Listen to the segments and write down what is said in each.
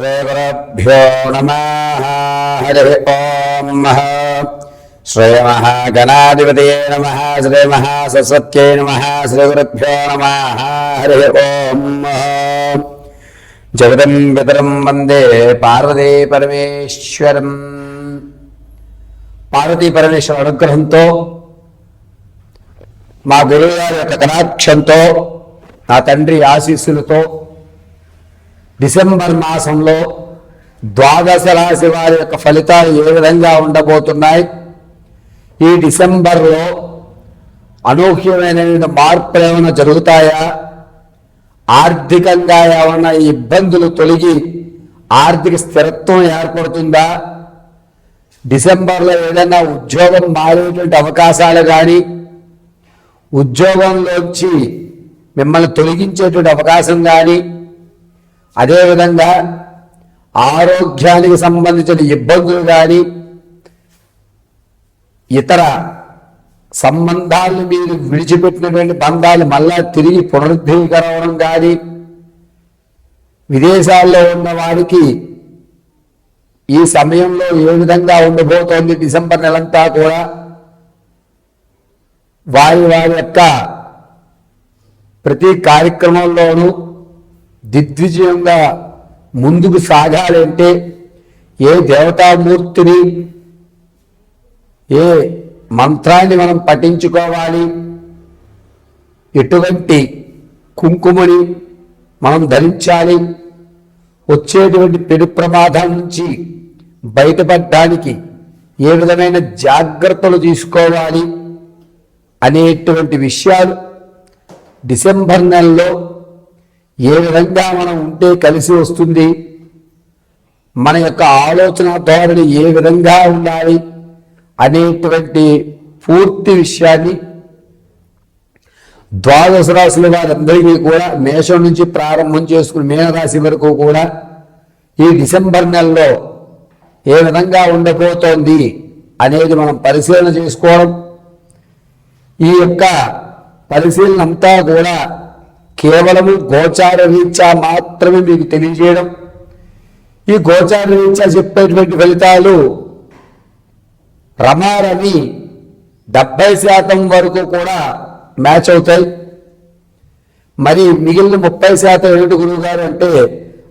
श्रीगुरुभ्यो नमः। हरि ओम। श्रीमहागणाधिपतये नमः। श्रीमहासरस्वत्यै नमः। श्रीगुरुभ्यो नमः। हरि ओम। जगदं पितरं वंदे पार्वती परमेश्वरं। पार्वती परमेश्वर अनुग्रहంతో మా గురువుగారి యొక్క కటాక్షంతో నా తండ్రి ఆశీస్సులతో డిసెంబర్ మాసంలో ద్వాదశ రాశి వారి యొక్క ఫలితాలు ఏ విధంగా ఉండబోతున్నాయి, ఈ డిసెంబర్లో అనూహ్యమైన మార్పులు ఏమైనా జరుగుతాయా, ఆర్థికంగా ఏమైనా ఇబ్బందులు తొలగి ఆర్థిక స్థిరత్వం ఏర్పడుతుందా, డిసెంబర్లో ఏదైనా ఉద్యోగం మారేటువంటి అవకాశాలు కానీ, ఉద్యోగంలోంచి మిమ్మల్ని తొలగించేటువంటి అవకాశం కానీ, అదేవిధంగా ఆరోగ్యానికి సంబంధించిన ఇబ్బందులు కానీ, ఇతర సంబంధాలను మీరు విడిచిపెట్టినటువంటి బంధాలు మళ్ళా తిరిగి పునరుద్ధీకరవడం కానీ, విదేశాల్లో ఉన్న వారికి ఈ సమయంలో ఏ విధంగా ఉండబోతోంది డిసెంబర్ నెలంతా కూడా, వారి యొక్క ప్రతి కార్యక్రమంలోనూ దిగ్విజయంగా ముందుకు సాగాలంటే ఏ దేవతామూర్తిని, ఏ మంత్రాన్ని మనం పఠించుకోవాలి, ఎటువంటి కుంకుమని మనం ధరించాలి, వచ్చేటువంటి పెను ప్రమాదం నుంచి బయటపడడానికి ఏ విధమైన జాగ్రత్తలు తీసుకోవాలి అనేటువంటి విషయాలు డిసెంబర్ నెలలో ఏ విధంగా మనం ఉంటే కలిసి వస్తుంది, మన యొక్క ఆలోచన ధోరణి ఏ విధంగా ఉండాలి అనేటువంటి పూర్తి విషయాన్ని ద్వాదశ రాశుల వారందరికీ కూడా మేషం నుంచి ప్రారంభం చేసుకుని మీనరాశి వరకు కూడా ఈ డిసెంబర్ నెలలో ఏ విధంగా ఉండబోతోంది అనేది మనం పరిశీలన చేసుకోవడం, ఈ యొక్క పరిశీలన అంతా కూడా కేవలము గోచార రీత్యా మాత్రమే మీకు తెలియజేయడం. ఈ గోచార రీత్యా చెప్పేటువంటి ఫలితాలు రమారమి 70% వరకు కూడా మ్యాచ్ అవుతాయి. మరి మిగిలిన 30% ఏమిటి గురువు గారు అంటే,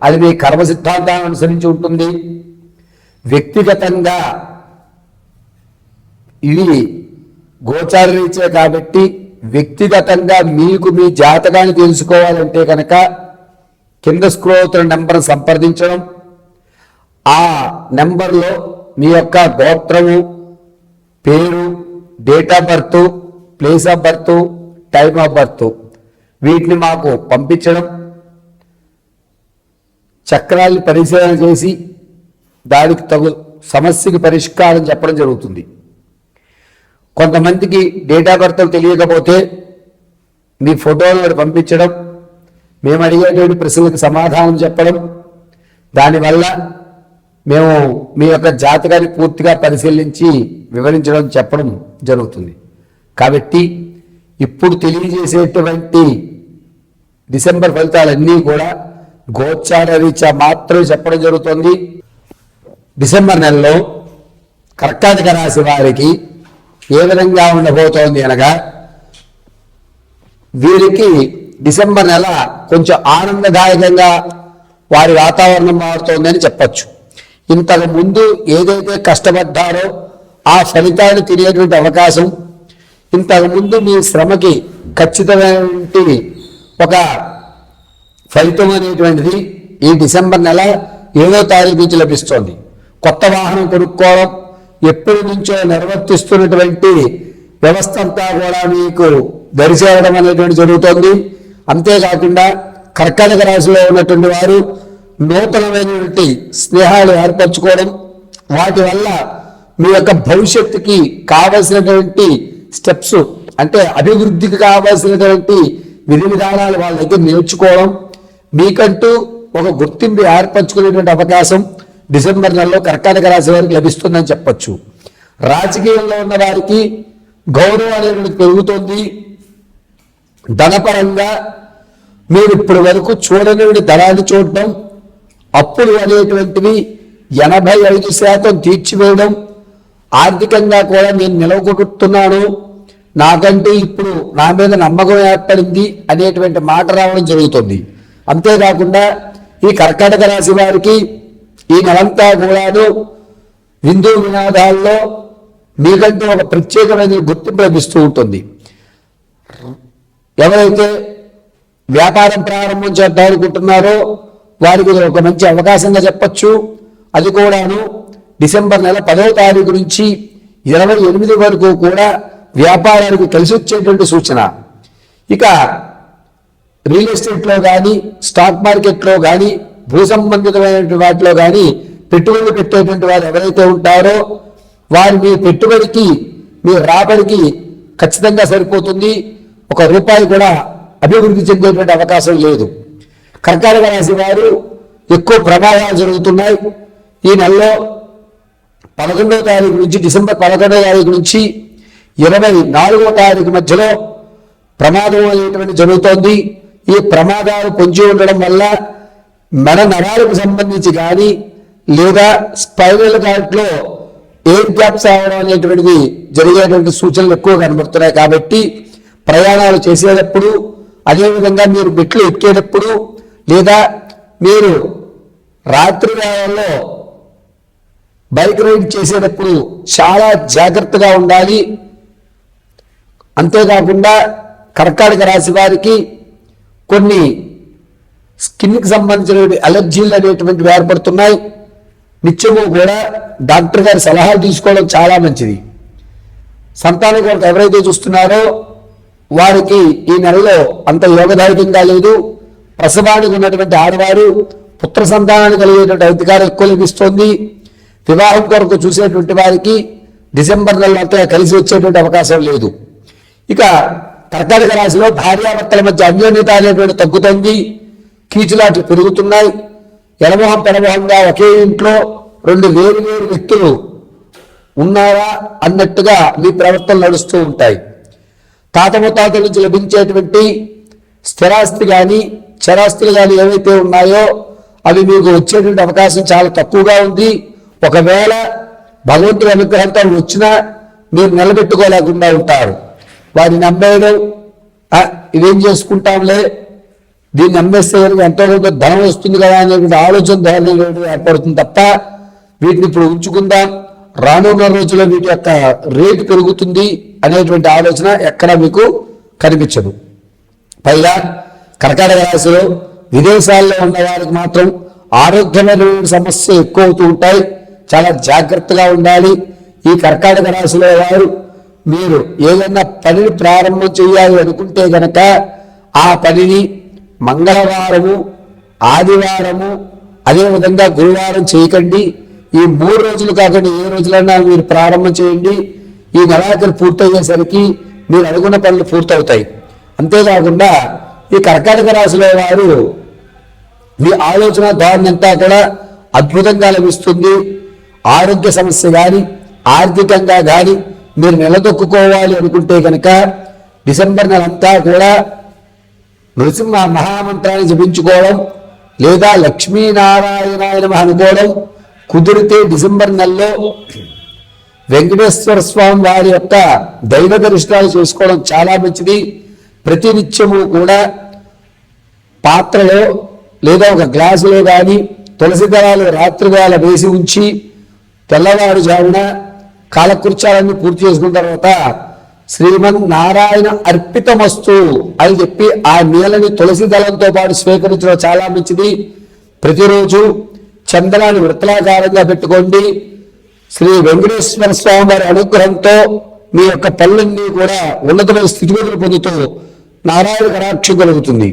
అది మీ కర్మ సిద్ధాంతాన్ని అనుసరించి ఉంటుంది. వ్యక్తిగతంగా ఇవి గోచార రీత్యా కాబట్టి వ్యక్తిగతంగా మీకు మీ జాతకాన్ని తెలుసుకోవాలంటే కనుక కింద స్క్రోల్ అవుతున్న నెంబర్ని సంప్రదించడం, ఆ నెంబర్లో మీ యొక్క గోత్రము, పేరు, date of birth, place of birth, time of birth వీటిని మాకు పంపించడం, చక్రాల్ని పరిశీలన చేసి దానికి తగు సమస్యకి పరిష్కారం చెప్పడం జరుగుతుంది. కొంతమందికి డేట్ ఆఫ్ బర్త్ తెలియకపోతే మీ ఫోటోలు పంపించడం, మేము అడిగేటువంటి ప్రశ్నలకు సమాధానం చెప్పడం, దానివల్ల మేము మీ యొక్క జాతకాన్ని పూర్తిగా పరిశీలించి వివరించడం చెప్పడం జరుగుతుంది. కాబట్టి ఇప్పుడు తెలియజేసేటువంటి డిసెంబర్ ఫలితాలన్నీ కూడా గోచార రీత్యా మాత్రమే చెప్పడం జరుగుతుంది. డిసెంబర్ నెలలో కర్కాటక రాశి వారికి ఏ విధంగా ఉండబోతోంది అనగా, వీరికి డిసెంబర్ నెల కొంచెం ఆనందదాయకంగా వారి వాతావరణం మారుతోందని చెప్పచ్చు. ఇంతకు ముందు ఏదైతే కష్టపడ్డారో ఆ ఫలితాలు తెలియటువంటి అవకాశం, ఇంతకుముందు మీ శ్రమకి ఖచ్చితమైనటువంటి ఒక ఫలితం అనేటువంటిది ఈ డిసెంబర్ నెల 7వ తారీఖు నుంచి లభిస్తోంది. కొత్త వాహనం కొనుక్కోవడం, ఎప్పటి నుంచో నిర్వర్తిస్తున్నటువంటి వ్యవస్థ అంతా కూడా మీకు దరిచేయడం అనేటువంటి జరుగుతోంది. అంతేకాకుండా కర్కాటక రాశిలో ఉన్నటువంటి వారు నూతనమైనటువంటి స్నేహాలు ఏర్పరచుకోవడం, వాటి వల్ల మీ యొక్క భవిష్యత్తుకి కావలసినటువంటి స్టెప్స్, అంటే అభివృద్ధికి కావలసినటువంటి విధి విధానాలు వాళ్ళ దగ్గర నేర్చుకోవడం, మీకంటూ ఒక గుర్తింపు ఏర్పరచుకునేటువంటి అవకాశం డిసెంబర్ నెలలో కర్కాటక రాశి వారికి లభిస్తుందని చెప్పచ్చు. రాజకీయంలో ఉన్న వారికి గౌరవం అనేది పెరుగుతుంది. ధనపరంగా మీరు ఇప్పటి వరకు చూడని ధనాన్ని చూడటం, అప్పులు అనేటువంటివి 85% తీర్చివేయడం, ఆర్థికంగా కూడా నేను నిలవగొట్టుతున్నాను, నాకంటే ఇప్పుడు నా మీద నమ్మకం ఏర్పడింది అనేటువంటి మాట రావడం జరుగుతుంది. అంతేకాకుండా ఈ కర్కాటక రాశి వారికి ఈ నెలంతా కూడాను విందు వినాదాల్లో మీకంటే ఒక ప్రత్యేకమైన గుర్తింపు లభిస్తూ ఉంటుంది. ఎవరైతే వ్యాపారం ప్రారంభం చేద్దాం అనుకుంటున్నారో వారికి ఒక మంచి అవకాశంగా చెప్పచ్చు. అది కూడాను డిసెంబర్ నెల 10వ తారీఖు నుంచి 28 వరకు కూడా వ్యాపారానికి కలిసి వచ్చేటువంటి సూచన. ఇక రియల్ ఎస్టేట్లో కానీ, స్టాక్ మార్కెట్లో కానీ, భూ సంబంధితమైనటువంటి వాటిలో కానీ పెట్టుబడులు పెట్టేటువంటి వారు ఎవరైతే ఉంటారో వారి మీ పెట్టుబడికి, మీ రాబడికి ఖచ్చితంగా సరిపోతుంది. ఒక రూపాయి కూడా అభివృద్ధి చెందేటువంటి అవకాశం లేదు. కర్కాటక రాశి వారు ఎక్కువ ప్రమాదాలు జరుగుతున్నాయి. ఈ నెలలో 11వ తారీఖు నుంచి, డిసెంబర్ 11వ తారీఖు నుంచి 24వ తారీఖు మధ్యలో ప్రమాదం అనేటువంటి జరుగుతోంది. ఈ ప్రమాదాలు పొంచి ఉండడం వల్ల మెడ నరాలకు సంబంధించి కానీ, లేదా స్పైనల్ కార్డ్లో ఎయిర్ గ్యాప్స్ అవడం అనేటువంటిది జరిగేటువంటి సూచనలు ఎక్కువ కనబడుతున్నాయి. కాబట్టి ప్రయాణాలు చేసేటప్పుడు, అదేవిధంగా మీరు మెట్లు ఎక్కేటప్పుడు, లేదా మీరు రాత్రి వేళల్లో బైక్ రైడ్ చేసేటప్పుడు చాలా జాగ్రత్తగా ఉండాలి. అంతేకాకుండా కర్కాటక రాశి వారికి కొన్ని స్కిన్కి సంబంధించిన అలర్జీలు అనేటువంటివి ఏర్పడుతున్నాయి. నిత్యము కూడా డాక్టర్ గారి సలహాలు తీసుకోవడం చాలా మంచిది. సంతానం కొరకు ఎవరైతే చూస్తున్నారో వారికి ఈ నెలలో అంత యోగదాయకంగా లేదు. ప్రసవానికి ఉన్నటువంటి ఆడవారు పుత్ర సంతానాన్ని కలిగేటువంటి అధికారం ఎక్కువ లభిస్తోంది. వివాహం కొరకు చూసేటువంటి వారికి డిసెంబర్ నెలలో అంతా కలిసి వచ్చేటువంటి అవకాశం లేదు. ఇక కర్కాటక రాశిలో భార్యాభర్తల మధ్య అన్యోన్యత అనేటువంటి తగ్గుతుంది. కీచులాట్లు పెరుగుతున్నాయి. ఎడమొహం పెడమొహంగా ఒకే ఇంట్లో 2 వేరు వేరు వ్యక్తులు ఉన్నారా అన్నట్టుగా మీ ప్రవర్తనలు నడుస్తూ ఉంటాయి. తాత ముత్తాతల నుంచి లభించేటువంటి స్థిరాస్తి కానీ, చరాస్తులు కానీ ఏవైతే ఉన్నాయో అవి మీకు వచ్చేటువంటి అవకాశం చాలా తక్కువగా ఉంది. ఒకవేళ భగవంతుడి అనుగ్రహంతో వచ్చినా మీరు నిలబెట్టుకోలేకుండా ఉంటారు. వారిని అమ్మేయడం, ఇవేం చేసుకుంటాంలే, దీన్ని అమ్మేస్తే ఎంతో కొంత ధనం వస్తుంది కదా అనేటువంటి ఆలోచన ధోరణి ఏర్పడుతుంది తప్ప వీటిని ఇప్పుడు ఉంచుకుందాం, రానున్న రోజుల్లో వీటి యొక్క రేటు పెరుగుతుంది అనేటువంటి ఆలోచన ఎక్కడ మీకు కనిపించదు. పైగా కర్కాటక రాశిలో విదేశాల్లో ఉన్న వారికి మాత్రం ఆరోగ్యమైన సమస్య ఎక్కువ అవుతూ ఉంటాయి. చాలా జాగ్రత్తగా ఉండాలి. ఈ కర్కాటక రాశిలో వారు మీరు ఏదైనా పనిని ప్రారంభం చేయాలి అనుకుంటే గనక ఆ పనిని మంగళవారము, ఆదివారము, అదేవిధంగా గురువారం చేయకండి. ఈ 3 రోజులు కాకుండా ఏ రోజులైనా మీరు ప్రారంభం చేయండి. ఈ నెలాఖరు పూర్తయ్యేసరికి మీరు అనుకున్న పనులు పూర్తవుతాయి. అంతేకాకుండా ఈ కర్కాటక రాశిలో వారు మీ ఆలోచన ధోరణి అంతా కూడా అద్భుతంగా లభిస్తుంది. ఆరోగ్య సమస్య కానీ, ఆర్థికంగా కానీ మీరు నిలదొక్కుకోవాలి అనుకుంటే కనుక డిసెంబర్ నెలంతా కూడా నృసింహ మహామంత్రాన్ని జపించుకోవడం, లేదా లక్ష్మీనారాయణ అనుకోవడం, కుదిరితే డిసెంబర్ నెలలో వెంకటేశ్వర స్వామి వారి యొక్క దైవ దర్శనాలు చేసుకోవడం చాలా మంచిది. ప్రతినిత్యము కూడా పాత్రలో లేదా ఒక గ్లాసులో కానీ తులసి దళాలు రాత్రి వేళ వేసి ఉంచి తెల్లవారుజామున కాలకృత్యాలన్నీ పూర్తి చేసుకున్న తర్వాత శ్రీమన్నారాయణ అర్పితమస్తు అని చెప్పి ఆ నీళ్ళని తులసి దళంతో పాటు స్వీకరించడం చాలా మంచిది. ప్రతిరోజు చందనాన్ని వృత్తలాకారంగా పెట్టుకోండి. శ్రీ వెంకటేశ్వర స్వామి వారి అనుగ్రహంతో మీ యొక్క పనులన్నీ కూడా ఉన్నతమైన స్థితిగతులు పొందుతూ నారాయణ కటాక్షం కలుగుతుంది.